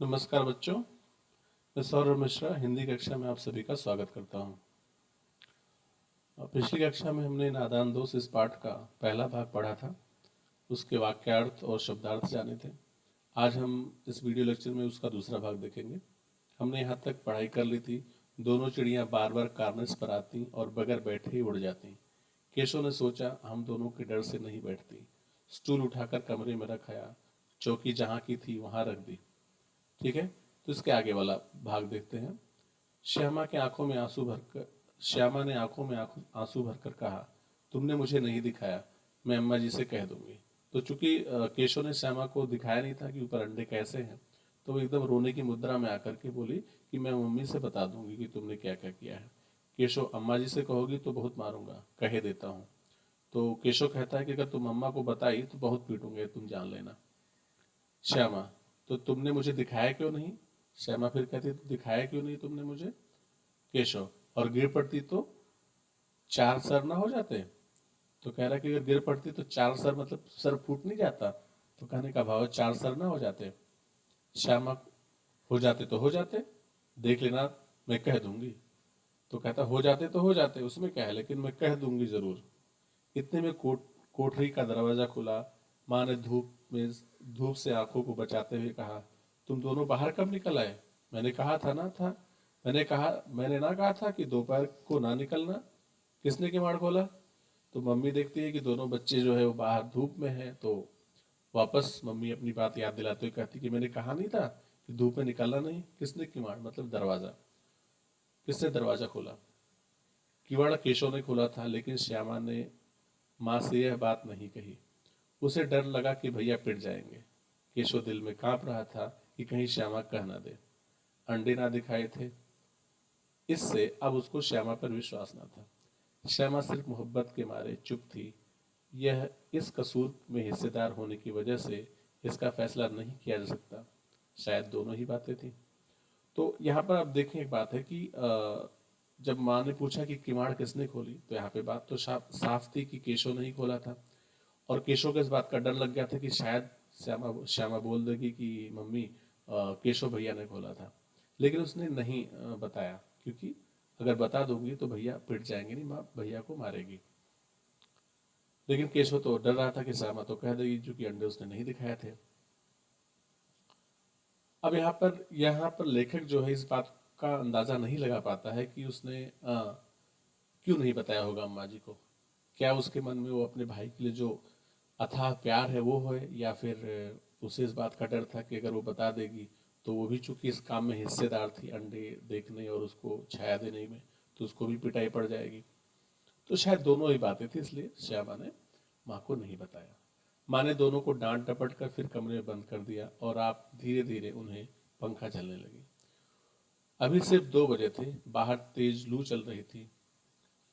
नमस्कार बच्चों, मैं सौरभ मिश्रा हिंदी कक्षा में आप सभी का स्वागत करता हूं। पिछली कक्षा में हमने नादान दोस्त इस पाठ का पहला भाग पढ़ा था, उसके वाक्यार्थ और शब्दार्थ जाने थे। आज हम इस वीडियो लेक्चर में उसका दूसरा भाग देखेंगे। हमने यहाँ तक पढ़ाई कर ली थी। दोनों चिड़ियाँ बार बार कार्निस पर आती और बगैर बैठे ही उड़ जाती। केशव ने सोचा हम दोनों के डर से नहीं बैठती। स्टूल उठाकर कमरे में रखाया, चौकी जहाँ की थी वहाँ रख दी। ठीक है, तो इसके आगे वाला भाग देखते हैं। श्यामा ने आंखों में आंसू भरकर कहा, तुमने मुझे नहीं दिखाया, मैं अम्मा जी से कह दूंगी। तो चूंकि केशव ने श्यामा को दिखाया नहीं था कि ऊपर अंडे कैसे हैं, तो वो एकदम रोने की मुद्रा में आकर के बोली कि मैं मम्मी से बता दूंगी कि तुमने क्या क्या किया है। केशव, अम्मा जी से कहोगी तो बहुत मारूंगा, कहे देता हूँ। तो केशव कहता है कि अगर तुम अम्मा को बताई तो बहुत पीटूंगे, तुम जान लेना। श्यामा, तो तुमने मुझे दिखाया क्यों नहीं? श्यामा फिर कहती, तो दिखाया क्यों नहीं तुमने मुझे? केशव, और गिर पड़ती तो चार सर ना हो जाते? तो कह रहा कि अगर गिर पड़ती तो चार सर मतलब सर फूट नहीं जाता? तो कहने का भाव चार सर ना हो जाते? श्यामा, हो जाते तो हो जाते, देख लेना, मैं कह दूंगी। तो कहता हो जाते तो हो जाते, उसमें क्या है, लेकिन मैं कह दूंगी जरूर। इतने में कोठरी का दरवाजा खुला। माँ ने धूप से आंखों को बचाते हुए कहा, तुम दोनों बाहर कब निकल आए? मैंने कहा था ना था मैंने ना कहा था कि दोपहर को ना निकलना। किसने किवाड़ खोला? तो मम्मी देखती है कि दोनों बच्चे जो है वो बाहर धूप में हैं, तो वापस मम्मी अपनी बात याद दिलाते हुए कहती कि मैंने कहा नहीं था कि धूप में निकलना नहीं। किसने किवाड़ मतलब दरवाजा, किसने दरवाजा खोला? किवाड़ केशव ने खोला था, लेकिन श्यामा ने माँ से यह बात नहीं कही। उसे डर लगा कि भैया पिट जाएंगे। केशव दिल में कांप रहा था कि कहीं श्यामा कह ना दे। अंडे ना दिखाए थे, इससे अब उसको श्यामा पर विश्वास ना था। श्यामा सिर्फ मोहब्बत के मारे चुप थी। यह इस कसूर में हिस्सेदार होने की वजह से इसका फैसला नहीं किया जा सकता। शायद दोनों ही बातें थी। तो यहाँ पर आप देखें, एक बात है कि जब माँ ने पूछा कि किवाड़ किसने खोली, तो यहाँ पे बात तो साफ थी कि केशव ने ही खोला था। और केशव को इस बात का डर लग गया था कि शायद श्यामा बोल देगी कि मम्मी केशव भैया ने खोला था। लेकिन उसने नहीं बताया, क्योंकि अगर बता दूंगी तो भैया पिट जाएंगे, नहीं माँ भैया को मारेगी। लेकिन केशव तो डर रहा था कि श्यामा तो कह देगी, क्योंकि अंडे उसने नहीं दिखाए थे। अब यहाँ पर लेखक जो है इस बात का अंदाजा नहीं लगा पाता है कि उसने क्यों नहीं बताया होगा अम्मा जी को। क्या उसके मन में वो अपने भाई के लिए जो अथाह प्यार है वो है, या फिर उसे इस बात का डर था कि अगर वो बता देगी तो वो भी चूंकि इस काम में हिस्सेदार थी, अंडे देखने और उसको छाया देने में, तो उसको भी पिटाई पड़ जाएगी। तो शायद दोनों ही बातें थी, इसलिए श्यामा ने माँ को नहीं बताया। माँ ने दोनों को डांट डपट कर फिर कमरे में बंद कर दिया और आप धीरे धीरे उन्हें पंखा चलने लगी। अभी सिर्फ 2 बजे थे, बाहर तेज लू चल रही थी।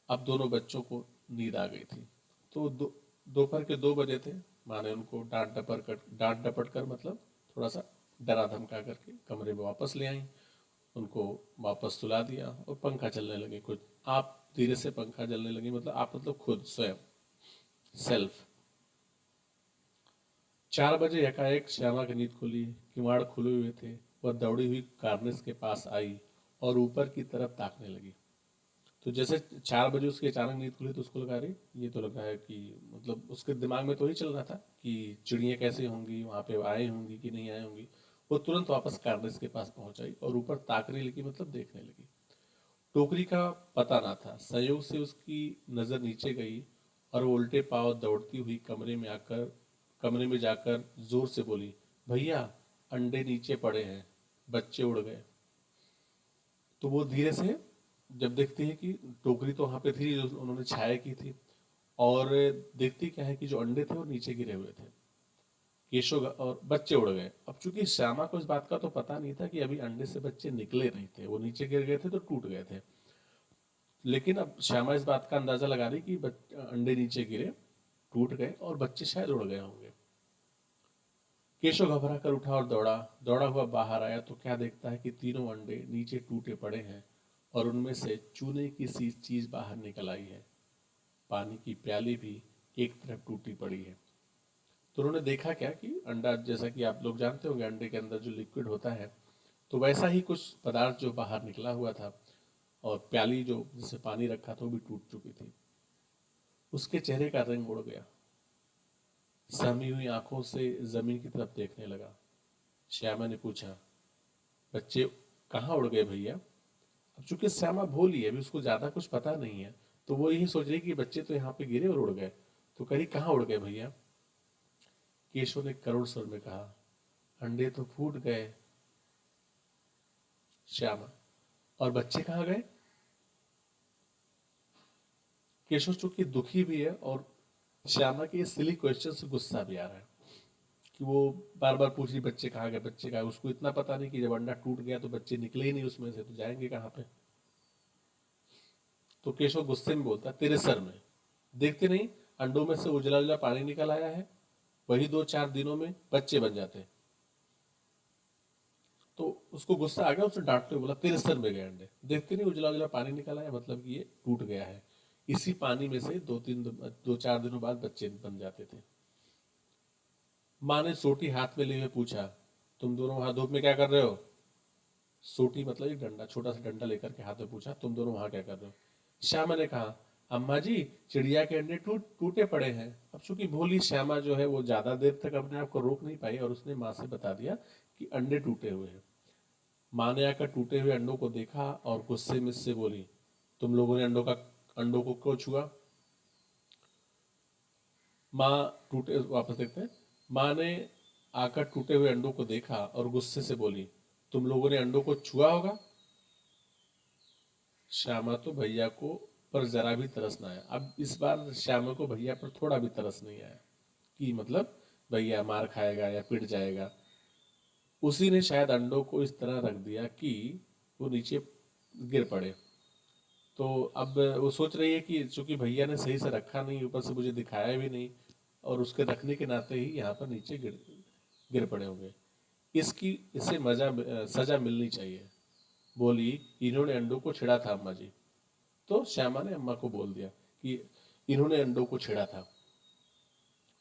अब दोनों बच्चों को नींद आ गई थी। तो दोपहर के 2 बजे थे। माँ ने उनको डांट डपट कर मतलब थोड़ा सा डरा धमका करके कमरे में वापस ले आई। उनको वापस सुला दिया और पंखा चलने लगे। कुछ आप धीरे से पंखा चलने लगी, मतलब आप मतलब खुद स्वयं, सेल्फ। 4 बजे एकाएक श्यामा की नींद खुली। किवाड़ खुले हुए थे। वह दौड़ी हुई कार्निस के पास आई और ऊपर की तरफ ताकने लगी। तो जैसे 4 बजे उसकी अचानक नींद खुली, तो उसको लगा रही, ये तो लगा है कि मतलब उसके दिमाग में तो ही चल रहा था कि चिड़ियाँ कैसे होंगी, वहां पे आए होंगी कि नहीं आए होंगी। वो तुरंत वापस कार्निस के पास पहुंच आई और ऊपर ताकने लगी, मतलब देखने लगी। टोकरी का पता ना था। संयोग से उसकी नजर नीचे गई और वो उल्टे पांव दौड़ती हुई कमरे में जाकर जोर से बोली, भैया अंडे नीचे पड़े हैं, बच्चे उड़ गए। तो वो धीरे से जब देखती है कि टोकरी तो वहां पे थी जो उन्होंने छाया की थी, और देखती क्या है कि जो अंडे थे वो नीचे गिरे हुए थे। केशव और बच्चे उड़ गए। अब चूंकि श्यामा को इस बात का तो पता नहीं था कि अभी अंडे से बच्चे निकले नहीं थे, वो नीचे गिर गए थे तो टूट गए थे। लेकिन अब श्यामा इस बात का अंदाजा लगा रही कि अंडे नीचे गिरे, टूट गए और बच्चे शायद उड़ गए होंगे। केशव घबरा कर उठा और दौड़ा हुआ बाहर आया तो क्या देखता है कि तीनों अंडे नीचे टूटे पड़े हैं और उनमें से चूने की सी चीज बाहर निकल आई है। पानी की प्याली भी एक तरफ टूटी पड़ी है। तो उन्होंने देखा क्या कि अंडा, जैसा कि आप लोग जानते होंगे अंडे के अंदर जो लिक्विड होता है, तो वैसा ही कुछ पदार्थ जो बाहर निकला हुआ था, और प्याली जो जिसे पानी रखा था वो भी टूट चुकी थी। उसके चेहरे का रंग उड़ गया, सहमी हुई आंखों से जमीन की तरफ देखने लगा। श्यामा ने पूछा, बच्चे कहाँ उड़ गए भैया? अब चूंकि श्यामा भोली है, अभी उसको ज्यादा कुछ पता नहीं है, तो वो यही सोच रही कि बच्चे तो यहाँ पे गिरे और उड़ गए। तो कहीं कहाँ उड़ गए भैया? केशव ने करुण स्वर में कहा, अंडे तो फूट गए श्यामा। और बच्चे कहाँ गए? केशव चूंकि दुखी भी है, और श्यामा के सिली क्वेश्चन से गुस्सा भी आ रहा है कि वो बार बार पूछ रही बच्चे कहाँ गए, बच्चे कहाँ गए। उसको इतना पता नहीं कि जब अंडा टूट गया तो बच्चे निकले ही नहीं उसमें से, तो जाएंगे कहाँ पे। तो केशव गुस्से में बोलता, तेरे सर में, देखते नहीं अंडों में से उजला उजला पानी निकल आया है, वही 2-4 दिनों में बच्चे बन जाते। तो उसको गुस्सा आ गया, उसने डांटते हुए बोला, तेरे सर में गए अंडे, देखते नहीं उजला उजला पानी निकल आया, मतलब कि ये टूट गया है। इसी पानी में से 2-4 दिनों बाद बच्चे बन जाते थे। माँ ने सोटी हाथ में लिए हुए पूछा, तुम दोनों वहां धूप में क्या कर रहे हो? सोटी मतलब एक डंडा, छोटा सा डंडा लेकर के हाथ में पूछा, तुम दोनों वहां क्या कर रहे हो? श्यामा ने कहा, अम्मा जी, चिड़िया के अंडे टूटे पड़े हैं। अब चूंकि भोली श्यामा जो है वो ज्यादा देर तक अपने आप को रोक नहीं पाई, और उसने माँ से बता दिया कि अंडे टूटे हुए हैं। माँ ने आकर टूटे हुए अंडों को देखा और गुस्से में से बोली, तुम लोगों ने अंडों को क्यों छुआ? माँ टूटे वापस देखते हैं। माँ ने आकर टूटे हुए अंडों को देखा और गुस्से से बोली, तुम लोगों ने अंडों को छुआ होगा। श्यामा तो भैया को पर जरा भी तरस ना आया। अब इस बार श्यामा को भैया पर थोड़ा भी तरस नहीं आया कि मतलब भैया मार खाएगा या पिट जाएगा। उसी ने शायद अंडों को इस तरह रख दिया कि वो नीचे गिर पड़े। तो अब वो सोच रही है कि चूंकि भैया ने सही से रखा नहीं, ऊपर से मुझे दिखाया भी नहीं, और उसके रखने के नाते ही यहाँ पर नीचे गिर गिर पड़े होंगे, इसकी इसे सजा मिलनी चाहिए। बोली, इन्होंने अंडों को छिड़ा था अम्मा जी। तो श्यामा ने अम्मा को बोल दिया कि इन्होंने अंडों को छेड़ा था।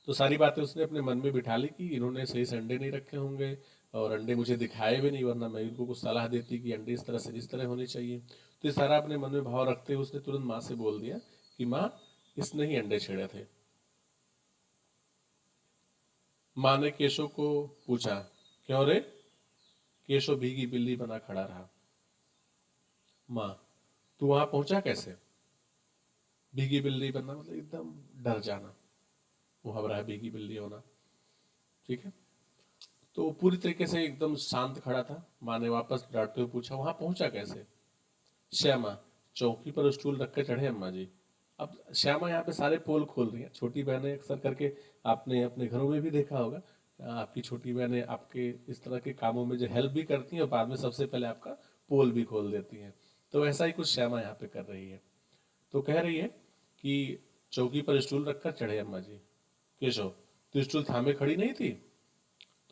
तो सारी बातें उसने अपने मन में बिठा ली कि इन्होंने सही से अंडे नहीं रखे होंगे, और अंडे मुझे दिखाए भी नहीं, वरना मैं इनको कुछ सलाह देती कि अंडे इस तरह से इस तरह होने चाहिए। तो ये सारा अपने मन में भाव रखते हुए उसने तुरंत माँ से बोल दिया कि माँ, इसने ही अंडे छेड़े थे। माँ ने केशव को पूछा, क्यों रे? केशव भीगी बिल्ली बना खड़ा रहा। माँ, तू वहां पहुंचा कैसे? भीगी बिल्ली बनना मतलब एकदम डर जाना, मुहावरा है भीगी बिल्ली होना, ठीक है। तो वो पूरी तरीके से एकदम शांत खड़ा था। माँ ने वापस डांटते हुए पूछा, वहां पहुंचा कैसे? श्यामा, चौकी पर स्टूल रख कर चढ़े अम्मा जी। अब श्यामा यहाँ पे सारे पोल खोल रही है। छोटी बहनें अक्सर करके आपने अपने घरों में भी देखा होगा, आपकी छोटी बहनें आपके इस तरह के कामों में जो हेल्प भी करती हैं और बाद में सबसे पहले आपका पोल भी खोल देती हैं। तो ऐसा ही कुछ श्यामा यहाँ पे कर रही है। तो कह रही है कि चौकी पर स्टूल रखकर चढ़े अम्मा जी। केशव, तू स्टूल थामे खड़ी नहीं थी?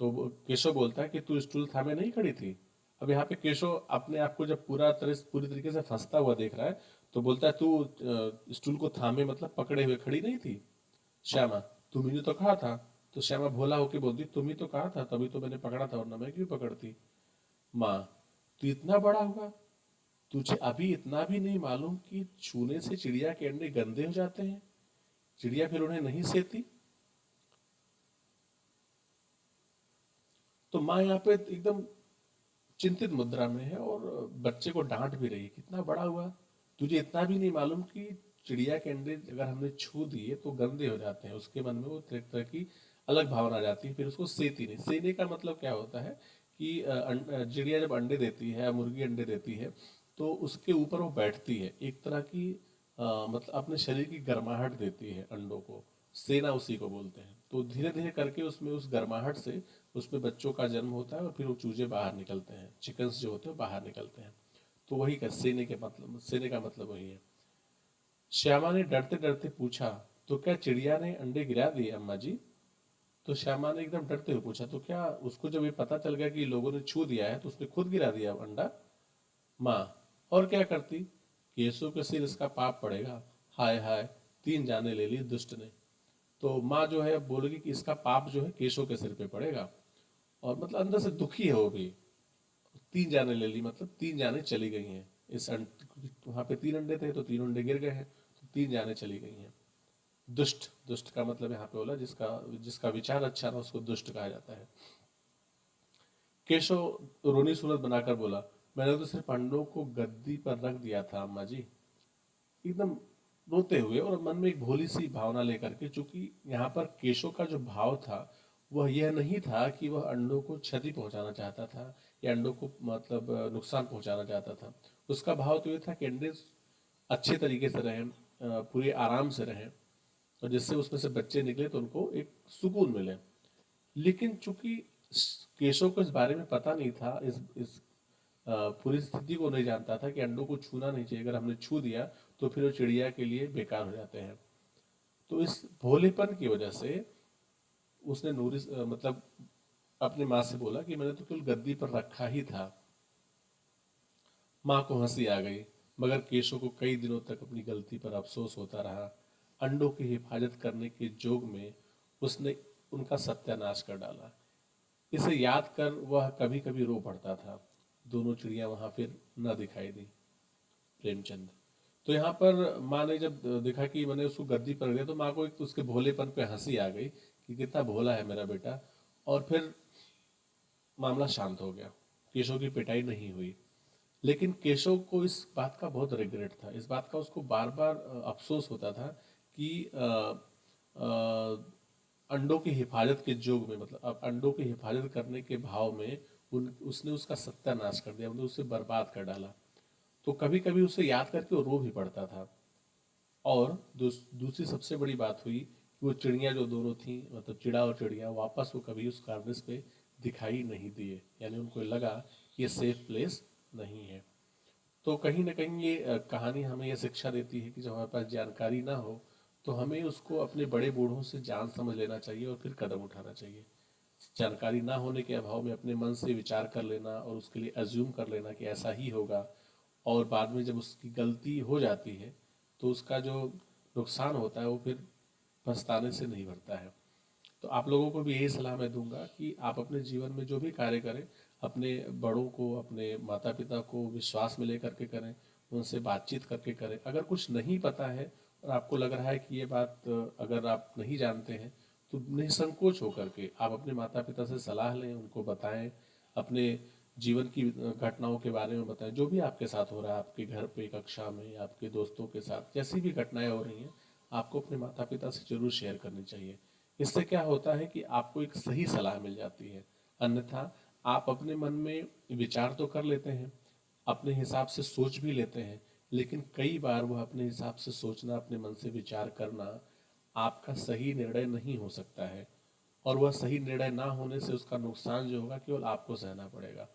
तो केशव बोलता है कि तू स्टूल थामे नहीं खड़ी थी। अब यहाँ पे केशव अपने आप को जब पूरी तरीके से फंसता हुआ देख रहा है, तो बोलता है, तू स्टूल को थामे मतलब पकड़े हुए खड़ी नहीं थी। श्यामा, तुम ही तो कहा था। तो श्यामा भोला होके बोलती, तुम ही तो कहा था, तभी तो मैंने पकड़ा था, वरना मैं क्यों पकड़ती। माँ, तू इतना बड़ा हुआ, तुझे अभी इतना भी नहीं मालूम कि छूने से चिड़िया के अंडे गंदे हो जाते हैं, चिड़िया फिर उन्हें नहीं सेती। तो माँ यहाँ पे एकदम चिंतित मुद्रा में है और बच्चे को डांट भी रही है, कितना बड़ा हुआ, तुझे इतना भी नहीं मालूम कि चिड़िया के अंडे अगर हमने छू दिए तो गंदे हो जाते हैं। उसके मन में वो तरह तरह की अलग भावना आ जाती है, फिर उसको सेती नहीं। सेने का मतलब क्या होता है कि चिड़िया जब अंडे देती है, मुर्गी अंडे देती है, तो उसके ऊपर वो बैठती है, एक तरह की मतलब अपने शरीर की गर्माहट देती है अंडों को। सेना उसी को बोलते हैं। तो धीरे धीरे करके उसमें उस गर्माहट से उसमें बच्चों का जन्म होता है, और फिर वो चूजे बाहर निकलते हैं, चिकन्स जो होते हैं बाहर निकलते हैं। तो वही का सेने का मतलब वही है। श्यामा ने डरते डरते पूछा, तो क्या चिड़िया ने अंडे गिरा दिए अम्मा जी? तो श्यामा ने एकदम डरते हुए पूछा, तो क्या उसको जब ये पता चल गया कि लोगों ने छू दिया है तो उसने खुद गिरा दिया अंडा? माँ, और क्या करती, केसों के सिर इसका पाप पड़ेगा। हाय हाय, 3 जाने ले ली दुष्ट ने। तो माँ जो है बोलेगी कि इसका पाप जो है केशव के सिर पे पड़ेगा। और मतलब अंदर से दुखी है वो भी। 3 जाने ले ली, मतलब 3 जाने चली गई हैं इस वहां पे 3 अंडे थे तो 3 अंडे गिर गए हैं, तो 3 जाने चली गई हैं। दुष्ट, दुष्ट का मतलब यहाँ पे बोला जिसका जिसका विचार अच्छा ना उसको दुष्ट कहा जाता है। केशव रोनी सूरत बनाकर बोला, मैंने तो सिर्फ अंडों को गद्दी पर रख दिया था अम्मा जी, एकदम रोते हुए और मन में एक भोली सी भावना लेकर के। चूंकि यहाँ पर केशव का जो भाव था वह यह नहीं था कि वह अंडों को क्षति पहुंचाना चाहता था या अंडों को मतलब नुकसान पहुंचाना चाहता था। उसका भाव तो ये था कि अंडे अच्छे तरीके से रहें, पूरे आराम से रहें, और जिससे उसमें से बच्चे निकले तो उनको एक सुकून मिले। लेकिन चूंकि केशव को इस बारे में पता नहीं था, इस पूरी स्थिति को नहीं जानता था कि अंडों को छूना नहीं चाहिए, अगर हमने छू दिया तो फिर वो चिड़िया के लिए बेकार हो जाते हैं। तो इस भोलेपन की वजह से उसने मतलब अपनी माँ से बोला कि मैंने तो केवल गद्दी पर रखा ही था। माँ को हंसी आ गई, मगर केशव को कई दिनों तक अपनी गलती पर अफसोस होता रहा। अंडों की हिफाजत करने के जोग में उसने उनका सत्यानाश कर डाला। इसे याद कर वह कभी कभी रो पड़ता था। दोनों चिड़िया वहां फिर न दिखाई दी। प्रेमचंद। तो यहाँ पर माँ ने जब देखा कि मैंने उसको गद्दी पर दिया तो माँ को एक तो उसके भोलेपन पे हंसी आ गई कि कितना भोला है मेरा बेटा। और फिर मामला शांत हो गया, केशव की पिटाई नहीं हुई। लेकिन केशव को इस बात का बहुत रिग्रेट था, इस बात का उसको बार बार अफसोस होता था कि अंडों की हिफाजत के जोग में, मतलब अब अंडों की हिफाजत करने के भाव में उसने उसका सत्यानाश कर दिया, मतलब उसे बर्बाद कर डाला। तो कभी कभी उसे याद करके वो रो भी पड़ता था। और दूसरी सबसे बड़ी बात हुई कि वो चिड़िया जो दोनों थी, मतलब चिड़ा और चिड़िया, वापस वो कभी उस कार्निस पे दिखाई नहीं दिए, यानी उनको लगा कि ये सेफ प्लेस नहीं है। तो कहीं ना कहीं ये कहानी हमें यह शिक्षा देती है कि जब हमारे पास जानकारी ना हो तो हमें उसको अपने बड़े बूढ़ों से जान समझ लेना चाहिए और फिर कदम उठाना चाहिए। जानकारी ना होने के अभाव में अपने मन से विचार कर लेना और उसके लिए अज्यूम कर लेना कि ऐसा ही होगा, और बाद में जब उसकी गलती हो जाती है तो उसका जो नुकसान होता है वो फिर पछताने से नहीं भरता है। तो आप लोगों को भी यही सलाह मैं दूंगा कि आप अपने जीवन में जो भी कार्य करें, अपने बड़ों को, अपने माता पिता को विश्वास में लेकर के करें, उनसे बातचीत करके करें। अगर कुछ नहीं पता है और आपको लग रहा है कि ये बात अगर आप नहीं जानते हैं तो निसंकोच होकर के आप अपने माता पिता से सलाह लें, उनको बताएं, अपने जीवन की घटनाओं के बारे में बताएं, जो भी आपके साथ हो रहा है, आपके घर पे, कक्षा में, आपके दोस्तों के साथ जैसी भी घटनाएं हो रही हैं, आपको अपने माता पिता से जरूर शेयर करनी चाहिए। इससे क्या होता है कि आपको एक सही सलाह मिल जाती है। अन्यथा आप अपने मन में विचार तो कर लेते हैं, अपने हिसाब से सोच भी लेते हैं, लेकिन कई बार वह अपने हिसाब से सोचना, अपने मन से विचार करना आपका सही निर्णय नहीं हो सकता है। और वह सही निर्णय ना होने से उसका नुकसान जो होगा केवल आपको सहना पड़ेगा।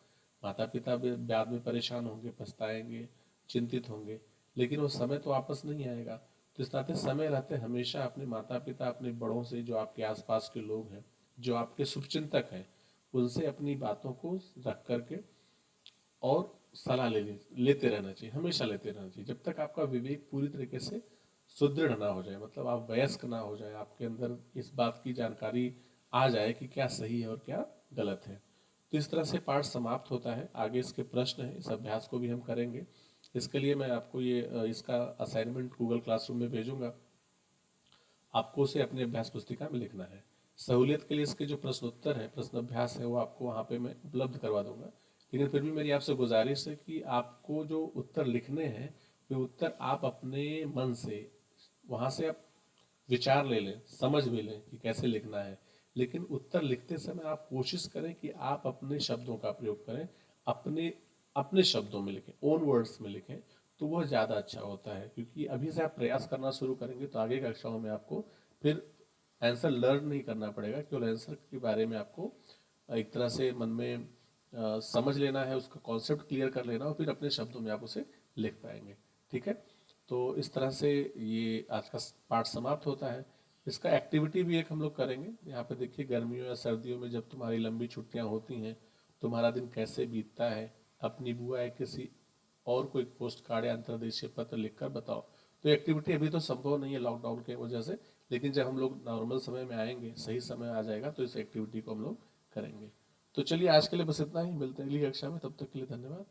माता पिता भी बाद में परेशान होंगे, पछताएंगे, चिंतित होंगे, लेकिन वो समय तो वापस नहीं आएगा। तो इस नाते समय रहते हमेशा अपने माता पिता, अपने बड़ों से, जो आपके आसपास के लोग हैं, जो आपके शुभचिंतक हैं, उनसे अपनी बातों को रख करके और सलाह लेते रहना चाहिए, हमेशा लेते रहना चाहिए, जब तक आपका विवेक पूरी तरीके से सुदृढ़ ना हो जाए, मतलब आप वयस्क ना हो जाए, आपके अंदर इस बात की जानकारी आ जाए कि क्या सही है और क्या गलत है। तो इस तरह से पाठ समाप्त होता है। आगे इसके प्रश्न हैं, इस अभ्यास को भी हम करेंगे। इसके लिए मैं आपको ये इसका असाइनमेंट गूगल क्लासरूम में भेजूंगा, आपको उसे अपनी अभ्यास पुस्तिका में लिखना है। सहूलियत के लिए इसके जो प्रश्न उत्तर है, प्रश्न अभ्यास है, वो आपको वहाँ पे मैं उपलब्ध करवा दूंगा। लेकिन फिर भी मेरी आपसे गुजारिश है कि आपको जो उत्तर लिखने हैं वे उत्तर आप अपने मन से, वहाँ से आप विचार ले लें, समझ भी लें कि कैसे लिखना है। लेकिन उत्तर लिखते समय आप कोशिश करें कि आप अपने शब्दों का प्रयोग करें, अपने अपने शब्दों में लिखें, ओन वर्ड्स में लिखें, तो वह ज़्यादा अच्छा होता है। क्योंकि अभी से आप प्रयास करना शुरू करेंगे तो आगे कक्षाओं में आपको फिर आंसर लर्न नहीं करना पड़ेगा, केवल आंसर के बारे में आपको एक तरह से मन में समझ लेना है, उसका कॉन्सेप्ट क्लियर कर लेना और फिर अपने शब्दों में आप उसे लिख पाएंगे। ठीक है, तो इस तरह से ये आज का पाठ समाप्त होता है। इसका एक्टिविटी भी एक हम लोग करेंगे। यहाँ पे देखिए, गर्मियों या सर्दियों में जब तुम्हारी लंबी छुट्टियां होती हैं, तुम्हारा दिन कैसे बीतता है, अपनी बुआ या किसी और को एक पोस्ट कार्ड या अंतर्देशीय पत्र लिखकर बताओ। तो एक्टिविटी अभी तो संभव नहीं है लॉकडाउन के वजह से, लेकिन जब हम लोग नॉर्मल समय में आएंगे, सही समय आ जाएगा, तो इस एक्टिविटी को हम लोग करेंगे। तो चलिए आज के लिए बस इतना ही, मिलते हैं अगली कक्षा में, तब तक के लिए धन्यवाद।